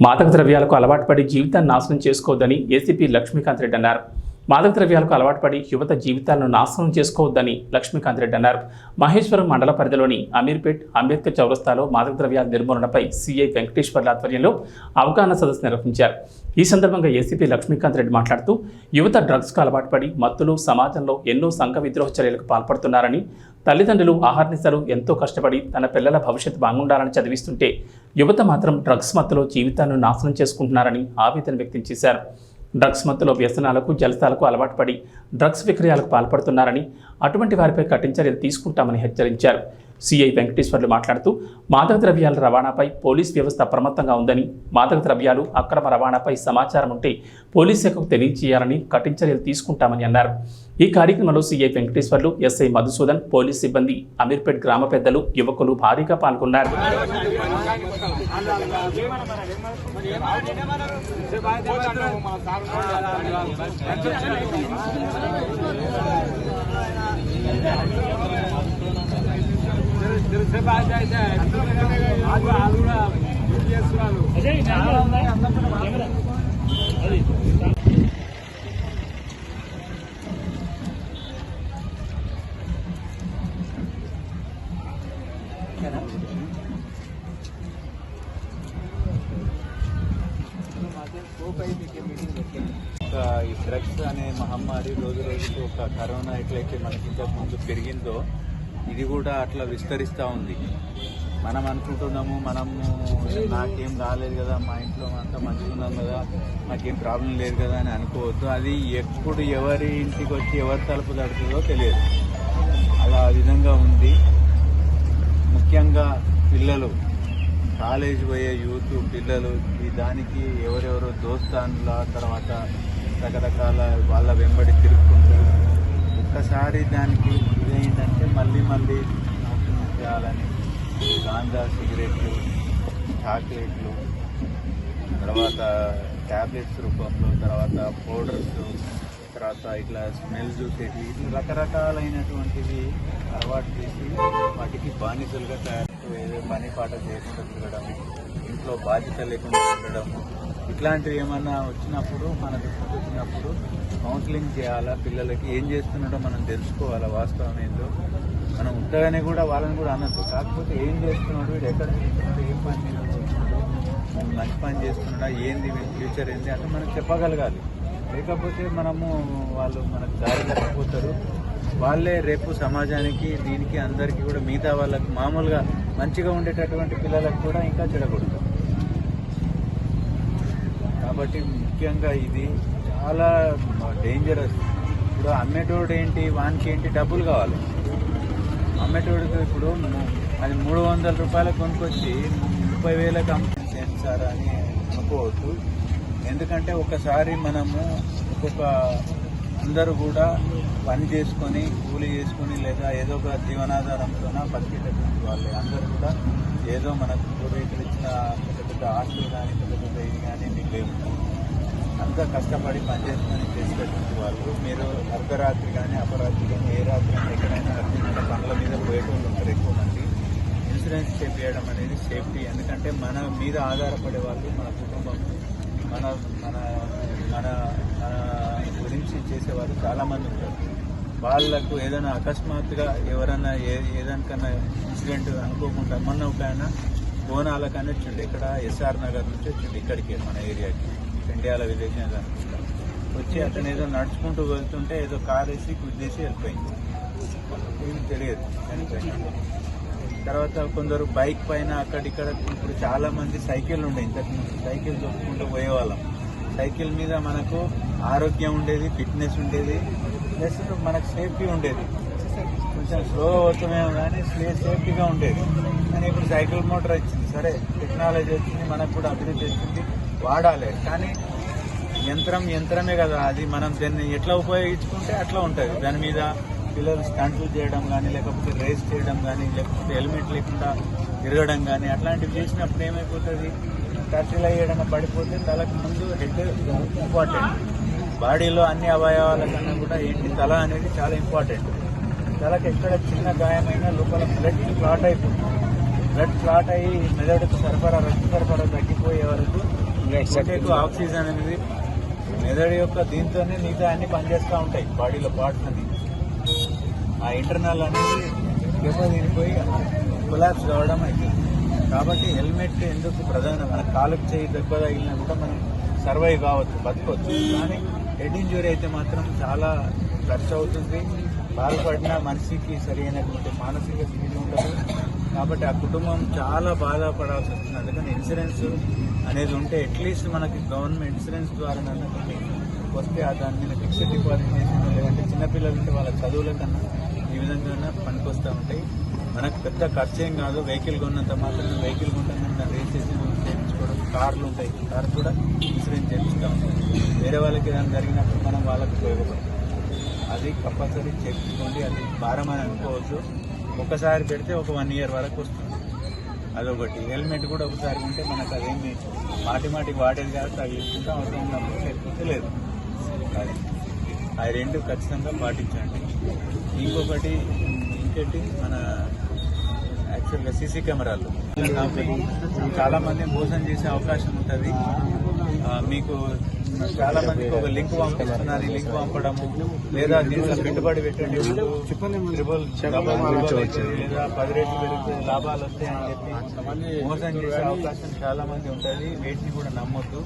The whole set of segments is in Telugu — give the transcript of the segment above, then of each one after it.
మాదక ద్రవ్యాలకు అలవాటు పడి జీవితాన్ని నాశనం చేసుకోవద్దని ఏసీపీ లక్ష్మీకాంత్ రెడ్డి అన్నారు. మాదక ద్రవ్యాలకు అలవాటు పడి యువత జీవితాలను నాశనం చేసుకోవద్దని లక్ష్మీకాంత్ రెడ్డి అన్నారు. మహేశ్వరం మండల పరిధిలోని అమీర్పేట్ అంబేద్కర్ చౌరస్తాలో మాదక ద్రవ్యాల నిర్మూలనపై సిఐ వెంకటేశ్వర్ల ఆధ్వర్యంలో అవగాహన సదస్సు నిర్వహించారు. ఈ సందర్భంగా ఏసీపీ లక్ష్మీకాంత్ రెడ్డి మాట్లాడుతూ యువత డ్రగ్స్కు అలవాటు పడి మత్తులు సమాజంలో ఎన్నో సంఘ విద్రోహ చర్యలకు పాల్పడుతున్నారని, తల్లిదండ్రులు ఆహార్నిశలు ఎంతో కష్టపడి తన పిల్లల భవిష్యత్తు బాగుండాలని చదివిస్తుంటే యువత మాత్రం డ్రగ్స్ మత్తులో జీవితాన్ని నాశనం చేసుకుంటున్నారని ఆవేదన వ్యక్తం చేశారు. డ్రగ్స్ మత్తులో వ్యసనాలకు జలసాలకు అలవాటు పడి డ్రగ్స్ విక్రయాలకు పాల్పడుతున్నారని, అటువంటి వారిపై కఠిన చర్యలు తీసుకుంటామని హెచ్చరించారు. సిఐ వెంకటేశ్వర్లు మాట్లాడుతూ మాదక ద్రవ్యాల రవాణాపై పోలీస్ వ్యవస్థ అప్రమత్తంగా ఉందని, మాదక ద్రవ్యాలు అక్రమ రవాణాపై సమాచారం ఉంటే పోలీస్ శాఖకు తెలియజేయాలని, కఠిన చర్యలు తీసుకుంటామని అన్నారు. ఈ కార్యక్రమంలో CI Venkateswarlu, SI Madhusudan, police సిబ్బంది, అమీర్పేట్ గ్రామ పెద్దలు, యువకులు భారీగా పాల్గొన్నారు. ఈ డ్రగ్స్ అనే మహమ్మారి రోజు రోజుకు ఒక కరోనా ఎట్లయితే మనకి ఇంతకు ముందు పెరిగిందో ఇది కూడా అట్లా విస్తరిస్తూ ఉంది. మనం అనుకుంటున్నాము నాకేం రాలేదు కదా, మా ఇంట్లో అంతా మంచిగా ఉన్నాం కదా, నాకేం ప్రాబ్లం లేదు కదా అని అనుకోవద్దు. అది ఎప్పుడు ఎవరి ఇంటికి వచ్చి ఎవరి తలుపు తడుతుందో తెలియదు. అలా ఆ విధంగా ఉంది. ముఖ్యంగా పిల్లలు, కాలేజ్ పోయే యూత్ పిల్లలు ఈ దానికి ఎవరెవరో దోస్తాన్ల తర్వాత రకరకాల వాళ్ళ వెంబడి తిరుగుకుంటూ ఒక్కసారి దానికి ఇదేంటంటే మళ్ళీ నాశనం చేయాలని గాంజా, సిగరెట్లు, చాక్లెట్లు, తర్వాత ట్యాబ్లెట్స్ రూపంలో, తర్వాత పౌడర్స్, తర్వాత ఇట్లా స్మెల్ చూసేవి, ఇట్లా రకరకాలైనటువంటివి అలవాటు చేసి వాటికి బానిసలుగా తయారు, ఏదో పని పాట చేయకుండా తిరగడం, ఇంట్లో బాధ్యత లేకుండా ఉండడము, ఇట్లాంటివి ఏమన్నా వచ్చినప్పుడు మన దృష్టికి వచ్చినప్పుడు కౌన్సిలింగ్ చేయాలా. పిల్లలకి ఏం చేస్తున్నాడో మనం తెలుసుకోవాలా, వాస్తవం ఏందో. మనం ఉత్తగానే కూడా వాళ్ళని కూడా అనద్దు. కాకపోతే ఏం చేస్తున్నాడు, వీడు ఎక్కడ చేస్తున్నాడు, ఏం పని చేస్తున్నాడు, మంచి పని చేస్తున్నాడా, ఏంది ఫ్యూచర్ ఏంది అంటే మనకు చెప్పగలగాలి. లేకపోతే వాళ్ళు మనకు దారి తప్పిపోతారు. వాళ్ళే రేపు సమాజానికి, దీనికి, అందరికీ కూడా, మిగతా వాళ్ళకి, మామూలుగా మంచిగా ఉండేటటువంటి పిల్లలకు కూడా ఇంకా చెడగొడతారు. కాబట్టి ముఖ్యంగా ఇది చాలా డేంజరస్. ఇప్పుడు అమ్మేటోడు ఏంటి, వానికి ఏంటి, డబ్బులు కావాలి. అమ్మేటోడికి ఇప్పుడు అది 300 రూపాయలకు కొనుక్కొచ్చి 30,000కి అమ్ముతాను సార్ అని అనుకోవద్దు. ఎందుకంటే ఒకసారి మనము అందరూ కూడా పని చేసుకొని, కూలీ చేసుకొని, లేదా ఏదో ఒక జీవనాధారంతో బతికేటటువంటి వాళ్ళే అందరూ కూడా ఏదో మనకు పూర్వీకులు ఇచ్చిన పెద్ద ఆస్తులు కానీ, పెద్ద ఇది కానీ మీకు లేవు. అంతా కష్టపడి పనిచేసుకొని చేసేటటువంటి వాళ్ళు. మీరు అర్ధరాత్రి కానీ, అపరాత్రి కానీ, ఏ రాత్రి కానీ ఎక్కడైనా అర్జెంట్ పనుల మీద పోయేటోళ్ళు ఉంటారు ఎక్కువ మంది. ఇన్సూరెన్స్ చేపించడం అనేది సేఫ్టీ. ఎందుకంటే మన మీద ఆధారపడే వాళ్ళు, మన కుటుంబం, మన మన మన గురించి చేసేవాళ్ళు చాలామంది ఉంటారు. వాళ్ళకు ఏదైనా అకస్మాత్తుగా ఎవరైనా ఏదానికన్నా ఇన్సిడెంట్ అనుకోకుండా, మొన్న ఒక ఆయన బోనాలకని వచ్చిండు, ఇక్కడ ఎస్ఆర్ నగర్ నుంచి వచ్చిండు ఇక్కడికి, మన ఏరియాకి, ఇండియాలో విదేశం అనుకుంటా వచ్చి అతను ఏదో నడుచుకుంటూ వెళ్తుంటే ఏదో కార్ వేసి గుద్దేసి వెళ్ళిపోయింది. ఏం తెలియదు, చనిపోయింది. తర్వాత కొందరు బైక్ పైన అక్కడిక్కడ, ఇప్పుడు చాలా మంది సైకిల్ ఉండే, ఇంతకుముందు సైకిల్ తొక్కుకుంటూ పోయేవాళ్ళం. సైకిల్ మీద మనకు ఆరోగ్యం ఉండేది, ఫిట్నెస్ ఉండేది, ప్లస్ మనకు సేఫ్టీ ఉండేది. కొంచెం స్లోగా పోతున్నామేమో కానీ సేఫ్టీగా ఉండేది. కానీ ఇప్పుడు సైకిల్ మోటార్ వచ్చింది, సరే టెక్నాలజీ వచ్చింది, మనకు కూడా అభివృద్ధి వచ్చింది, వాడాలి. కానీ యంత్రమే కదా అది. మనం దాన్ని ఎట్లా ఉపయోగించుకుంటే అట్లా ఉంటుంది. దాని మీద పిల్లలు స్టంట్లు చేయడం కానీ, లేకపోతే రేస్ చేయడం కానీ, లేకపోతే హెల్మెట్ లేకుండా తిరగడం కానీ, అట్లాంటివి చేసినప్పుడు ఏమైపోతుంది, టచ్లో వేయడం పడిపోతే తలకు ముందు హెడ్ ఇంపార్టెంట్. బాడీలో అన్ని అవయవాల కన్నా కూడా ఏంటి, తల అనేది చాలా ఇంపార్టెంట్. తలకు ఎక్కడ చిన్న గాయమైనా లోపల బ్లడ్ క్లాట్ అయిపోతుంది. బ్లడ్ క్లాట్ అయ్యి మెదడుకు రక్త సరఫరా తగ్గిపోయే వరకు గుండెకు ఆక్సిజన్ అనేది మెదడు యొక్క దీంతోనే మిగతా అన్ని పనిచేస్తూ ఉంటాయి బాడీలో పార్ట్స్ అని. ఆ ఇంటర్నల్ అనేది దెబ్బతినిపోయి కొలాప్స్ కావడం అవుతుంది. కాబట్టి హెల్మెట్ ఎందుకు ప్రధానం? మన కాలుకు చేయి దెబ్బ తగిలినా కూడా మనం సర్వైవ్ కావచ్చు, బతకొచ్చు. కానీ హెడ్ ఇంజురీ అయితే మాత్రం చాలా ఖర్చు అవుతుంది. బాధపడిన మనిషికి సరైనటువంటి మానసిక స్థితి ఉండదు. కాబట్టి ఆ కుటుంబం చాలా బాధపడాల్సి వస్తుంది. అందుకని ఇన్సూరెన్స్ అనేది ఉంటే అట్లీస్ట్ మనకి గవర్నమెంట్ ఇన్సూరెన్స్ ద్వారా వస్తే దాని మీద ఫిక్స్డ్ డిపాజిట్ చేసి, లేదంటే చిన్నపిల్లలు ఉంటే వాళ్ళ చదువుల కన్నా ఈ విధంగా పనికొస్తూ ఉంటాయి. మనకు పెద్ద ఖర్చు ఏం కాదు. వెహికల్ కొన్నంత మాత్రం వెహికల్ కొంటాం, దాన్ని రేస్ చేసి చేయించుకోవడం. కార్లు ఉంటాయి, కార్ కూడా ఇన్సూరెన్స్ చేపిస్తూ ఉంటాం. వేరే వాళ్ళకి ఏదైనా జరిగినప్పుడు మనం వాళ్ళకి ఉపయోగపడుతుంది. అది కంపల్సరీ చేయించుకోండి. అది భారం అని అనుకోవచ్చు. ఒకసారి పెడితే ఒక 1 year వరకు వస్తుంది. అదొకటి. హెల్మెట్ కూడా ఒకసారి ఉంటే మనకు అదేమి మాటికి వాడేది కాదు, తగిలించుకుంటాం. అవసరం ఉన్నప్పుడు లేకపోతే లేదు. అది ఆ రెండు ఖచ్చితంగా పాటించండి. ఇంకొకటి మన యాక్చువల్గా సీసీ కెమెరాలు చాలా మంది మోసం చేసే అవకాశం ఉంటుంది. మీకు చాలా మందికి ఒక లింక్ పంపిస్తున్నారు. ఈ లింక్ పంపడము, లేదా దీంట్లో పెట్టుబడి పెట్టండి, లేదా 10 రెట్లు పెరిగితే లాభాలు వస్తాయని చెప్పి మోసం చేసే అవకాశం చాలా మంది ఉంటుంది. వీటిని కూడా నమ్మొద్దు.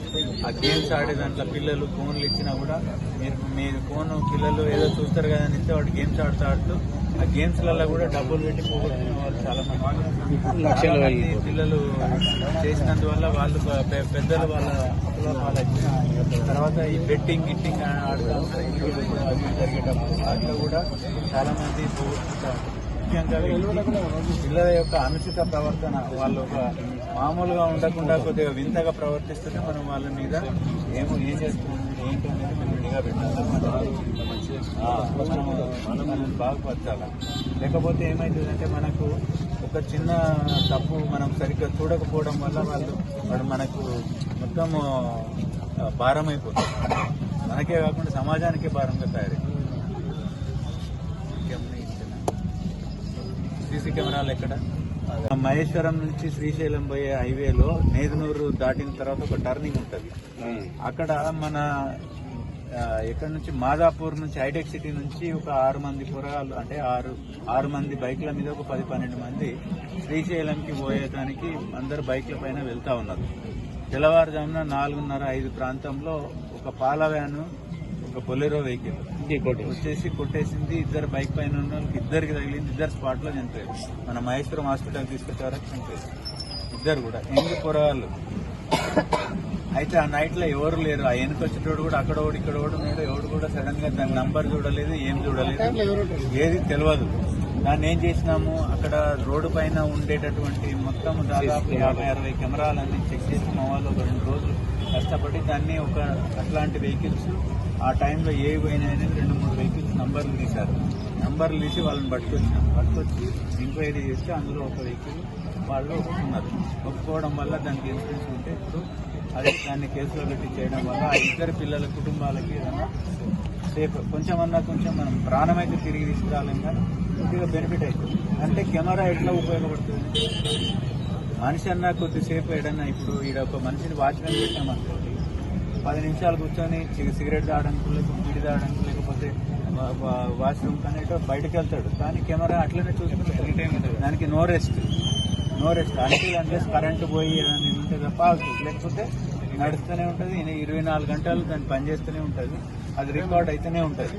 ఆ గేమ్స్ ఆడే దాంట్లో పిల్లలు ఫోన్లు ఇచ్చినా కూడా మీరు ఫోన్ పిల్లలు ఏదో చూస్తారు కదా అని ఇస్తే వాడు గేమ్స్ ఆడుతూ ఆ గేమ్స్లలో కూడా డబ్బులు పెట్టి పోగొట్టిన వాళ్ళు చాలా మంది పిల్లలు చేసినందువల్ల వాళ్ళు పెద్దలు వాళ్ళ తర్వాత ఈ బెట్టింగ్ గిట్టింగ్ ఆడుతూ జరిగేటప్పుడు వాటిలో కూడా చాలా మంది పోగొట్టుకుంటారు. ముఖ్యంగా పిల్లల యొక్క అనుచిత ప్రవర్తన, వాళ్ళు ఒక మామూలుగా ఉండకుండా కొద్దిగా వింతగా ప్రవర్తిస్తుంటే మనం వాళ్ళ మీద ఏం చేస్తుంది ఏంటి అనేది మనం నిఘా పెట్టాలి. మనం బాగుపరచాలి. లేకపోతే ఏమవుతుందంటే మనకు ఒక చిన్న తప్పు మనం సరిగ్గా చూడకపోవడం వల్ల వాడు మనకు మొత్తం భారం అయిపోతుంది. మనకే కాకుండా సమాజానికే భారంగా తయారైంది. సీసీ కెమెరాలు ఎక్కడ? మహేశ్వరం నుంచి శ్రీశైలం పోయే హైవేలో నేదునూరు దాటిన తర్వాత ఒక టర్నింగ్ ఉంటుంది. అక్కడ మన ఎక్కడి నుంచి మాదాపూర్ నుంచి హైటెక్ సిటీ నుంచి ఒక 6 మంది పోరగాళ్ళు, అంటే 6 మంది బైక్ల మీద ఒక 10-12 మంది శ్రీశైలంకి పోయేదానికి అందరు బైక్ల పైన వెళ్తా ఉన్నారు. తెల్లవారుజామున 4:30-5 ప్రాంతంలో ఒక పాల వ్యాను, ఒక బొలెరో వెహికల్ వచ్చేసి కొట్టేసింది. ఇద్దరు బైక్ పైన ఉన్న వాళ్ళకి ఇద్దరికి తగిలింది. ఇద్దరు స్పాట్ లో చనిపోయారు. మన మహేశ్వరం హాస్పిటల్ తీసుకొచ్చే వరకు చనిపోయారు ఇద్దరు కూడా. ఎందుకు పోరాళ్ళు అయితే ఆ నైట్ లో ఎవరు లేరు. ఆ వెనుకొచ్చేటోడు కూడా అక్కడ ఓడి ఇక్కడ ఓడి ఉన్నాడు. ఎవడు కూడా సడన్ గా దాని నంబర్ చూడలేదు, ఏం చూడలేదు, ఏది తెలియదు. దాన్ని ఏం చేసినాము, అక్కడ రోడ్డు పైన ఉండేటటువంటి మొత్తం దాదాపు 50-60 కెమెరాలన్నీ చెక్ చేసి మా వాళ్ళు ఒక 2 రోజులు కష్టపడి దాన్ని అట్లాంటి వెహికల్స్ ఆ టైంలో ఏ పోయినాయని 2-3 వెహికల్స్ నంబర్లు తీశారు. నంబర్లు తీసి వాళ్ళని పట్టుకొచ్చి ఎంక్వైరీ చేస్తే అందులో ఒక వెహికల్ వాళ్ళు ఒప్పుకున్నారు. ఒప్పుకోవడం వల్ల దానికి ఇన్సూరెన్స్ ఉంటే ఇప్పుడు అది దాన్ని కేసులో పెట్టి చేయడం వల్ల ఆ ఇద్దరు పిల్లల కుటుంబాలకి ఏదైనా సేఫ్ కొంచెం మనం ప్రాణం అయితే తిరిగి తీసుకురాలేం కానీ కొద్దిగా బెనిఫిట్ అవుతుంది. అంటే కెమెరా ఎట్లా ఉపయోగపడుతుంది? మనిషి అన్నా కొద్దిసేపు ఏడన్నా ఇప్పుడు ఈడ ఒక మనిషిని వాచ్మెన్ పెట్టామనుకోండి, 10 నిమిషాలు కూర్చొని సిగరెట్ తాగడానికి, లేకపోతే బీడి తాగడానికి, లేకపోతే వాష్రూమ్ కనేటో బయటకు వెళ్తాడు. కానీ కెమెరా అట్లనే చూసుకుంటాడు. దానికి నో రెస్ట్ అంటే కరెంటు పోయి ఏదైనా ఉంటే తప్ప లేకపోతే నడుస్తూనే ఉంటుంది. 24 గంటలు దాన్ని పనిచేస్తూనే ఉంటుంది. అది రికార్డ్ అయితేనే ఉంటుంది.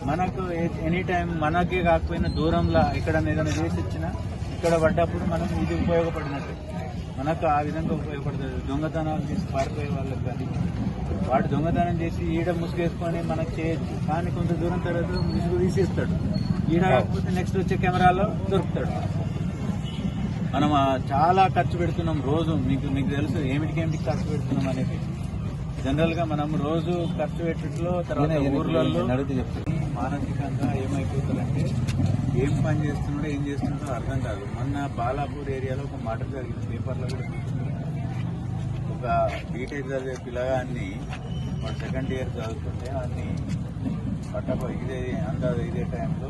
మనకు ఎనీ టైం మనకే కాకపోయినా దూరంలో ఇక్కడ ఏదైనా చేసి ఇచ్చినా ఇక్కడ పడ్డప్పుడు మనం ఇది ఉపయోగపడినట్టు మనకు ఆ విధంగా ఉపయోగపడుతుంది. దొంగతనాలు చేసి పారిపోయే వాళ్ళకి కానీ వాడు దొంగతనం చేసి ఈడ ముసుగేసుకొని మనకు చేయొచ్చు. కానీ కొంత దూరం తర్వాత ముసుగు తీసేస్తాడు. ఈడ కాకపోతే నెక్స్ట్ వచ్చే కెమెరాలో దొరుకుతాడు. మనం చాలా ఖర్చు పెడుతున్నాం రోజు. మీకు తెలుసు ఏమిటికేమిటి ఖర్చు పెడుతున్నాం అనేది. జనరల్ గా మనం రోజు ఖర్చు పెట్టట్లో తర్వాత ఊర్లలో మానసికంగా ఏమైపోతారంటే ఏం పని చేస్తున్నాడో ఏం చేస్తున్నాడో అర్థం కాదు. మొన్న బాలాపూర్ ఏరియాలో ఒక మర్డర్ జరిగింది. పేపర్లో కూడా ఒక బీటెక్ చదివే పిల్లగాన్ని వాడు 2nd year చదువుతుంటే అన్ని ఇదే టైంలో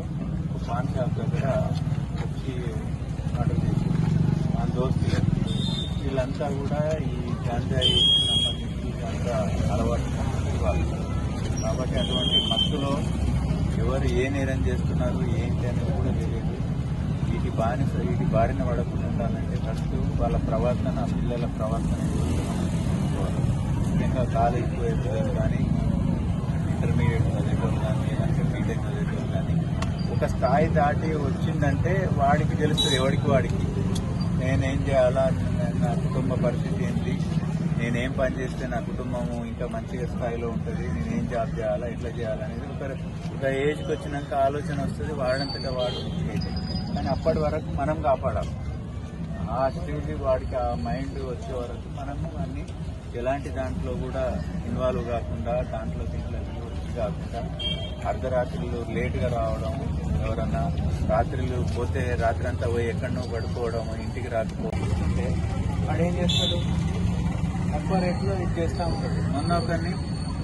ఒక పాన్ షాప్ దగ్గర వచ్చి మర్డర్ చేసి మన దోస్తులు వీళ్ళంతా కూడా ఈ గాంజాయి సంబంధించి యూత్లో ఎవరు ఏ నేరం చేస్తున్నారు ఏంటి అనేది కూడా తెలియదు. వీటి బారిన పడకుండా ఉండాలంటే ఫస్ట్ వాళ్ళ ప్రవర్తన, పిల్లల ప్రవర్తన చూసుకోవాలి. ముఖ్యంగా కాలేజ్ పోయే పిల్లలు కానీ, ఇంటర్మీడియట్ చదివేటోళ్ళు కానీ, లేదంటే బీటెక్ చదివేటోళ్ళు కానీ ఒక స్థాయి దాటి వచ్చిందంటే వాడికి తెలుస్తుంది, ఎవరికి వాడికి నేనేం చేయాలా, నా కుటుంబ పరిస్థితి ఏంటి, నేనేం పని చేస్తే నా కుటుంబము ఇంకా మంచిగా స్థాయిలో ఉంటుంది, నేనేం జాబ్ చేయాలా, ఎట్లా చేయాలనేది ఒక ఏజ్కి వచ్చినాక ఆలోచన వస్తుంది, వాడంతటా వాడు. కానీ అప్పటి వరకు మనం కాపాడాలి. ఆ స్టేజ్ వాడికి ఆ మైండ్ వచ్చే వరకు మనము అన్ని ఎలాంటి దాంట్లో కూడా ఇన్వాల్వ్ కాకుండా, దాంట్లో వచ్చి కాకుండా, అర్ధరాత్రులు లేటుగా రావడం, ఎవరన్నా రాత్రులు పోతే రాత్రి అంతా పోయి ఎక్కడనో పడుకోవడం, ఇంటికి రాకపోతే వాడు ఏం చేస్తాడు, తక్కువ రేట్లో ఇది చేస్తూ ఉంటాడు. మొన్న ఒకరిని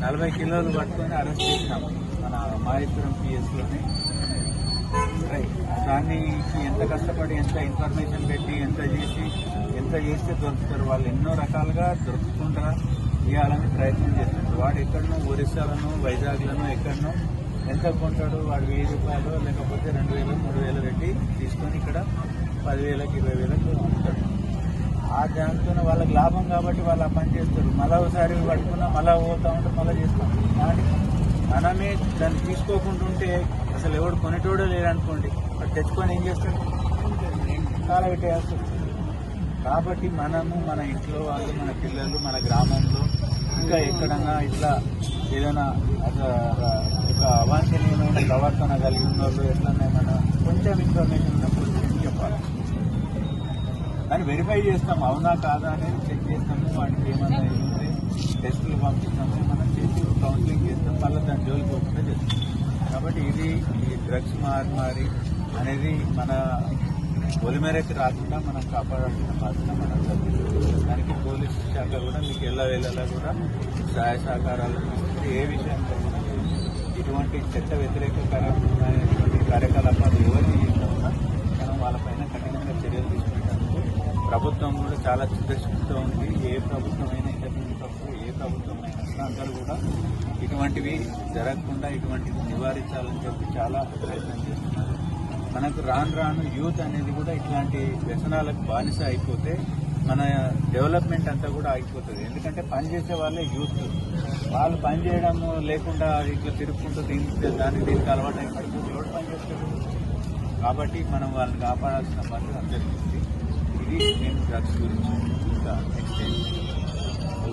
40 కిలోలు పట్టుకొని అరెస్ట్ చేసినాము మన మాహేశ్వరం పిఎస్లోనే. దాన్ని ఎంత కష్టపడి, ఎంత ఇన్ఫర్మేషన్ పెట్టి, ఎంత చేస్తే దొరుకుతారు వాళ్ళు. ఎన్నో రకాలుగా దొరుకుతుంటా ఇవ్వాలని ప్రయత్నం చేస్తారు. వాడు ఎక్కడనో ఒరిస్సాలను, వైజాగ్లను ఎక్కడనో ఎంత కొంటాడు, వాడు 1000 రూపాయలు లేకపోతే 2000, 3000 పెట్టి తీసుకొని ఇక్కడ 10,000కి, 20,000కి అమ్ముతాడు. ఆ దాంతో వాళ్ళకి లాభం కాబట్టి వాళ్ళు ఆ పని చేస్తారు. మళ్ళీ ఒకసారి పట్టుకున్నా మళ్ళీ పోతా ఉంటే మళ్ళీ చేస్తాం. కానీ మనమే దాన్ని తీసుకోకుండా ఉంటే అసలు ఎవడు కొనేటోడో లేదనుకోండి, అది తెచ్చుకొని ఏం చేస్తాడు, చాలా పెట్టేస్తుంది. కాబట్టి మనము మన ఇంట్లో వాళ్ళు, మన పిల్లలు, మన గ్రామంలో ఇంకా ఎక్కడన్నా ఇట్లా ఏదైనా ఒక అవాంఛనీయమైన ప్రవర్తన కలిగి ఉన్న వాళ్ళు ఎట్లన్నా ఏమైనా కొంచెం ఇన్ఫర్మేషన్ ఉన్నప్పుడు చెప్పాలి. దాన్ని వెరిఫై చేస్తాం, అవునా కాదా అనేది చెక్ చేస్తాము. వాటికి ఏమైనా ఉంటే టెస్టులు పంపిస్తాము, మనం చేసి కౌన్సిలింగ్ చేస్తాం, మళ్ళీ దాని జోలికి పోకుండా చేస్తాం. కాబట్టి ఈ డ్రగ్స్ మారి అనేది మన ఒలిమేరకు రాకుండా మనం కాపాడాల్సిన బాధ్యత మనం జరుగుతుంది. దానికి పోలీస్ శాఖ కూడా మీకు ఎల్లవేళలా కూడా సహాయ సహకారాలు ఏ విషయంలో కూడా ఇటువంటి చట్ట వ్యతిరేకమైనటువంటి కార్యకలాపాలు ఎవరు చేసినా మనం వాళ్ళపైన కఠినంగా చర్యలు తీసుకునేందుకు ప్రభుత్వం కూడా చాలా చిత్తశుద్ధితో ఉంది. ఏ ప్రభుత్వమైనా, ఇంతకుముందు ఏ ప్రభుత్వమైనా అందరూ కూడా ఇటువంటివి జరగకుండా ఇటువంటివి నివారించాలని చెప్పి చాలా ప్రయత్నం చేస్తున్నారు. మనకు రాను యూత్ అనేది కూడా ఇట్లాంటి వ్యసనాలకు బానిస అయిపోతే మన డెవలప్మెంట్ అంతా కూడా ఆగిపోతుంది. ఎందుకంటే పని చేసే వాళ్ళే యూత్. వాళ్ళు పని చేయడం లేకుండా ఇట్లా తిరుగుకుంటూ దీనికి అలవాటు అయిపోతుంది. ఎవరు పని చేస్తారు? కాబట్టి మనం వాళ్ళని కాపాడాల్సిన బాధ్యత అందరికీ ఉంది. ఇది నేను డ్రగ్స్ గురించి ఇంకా నెక్స్ట్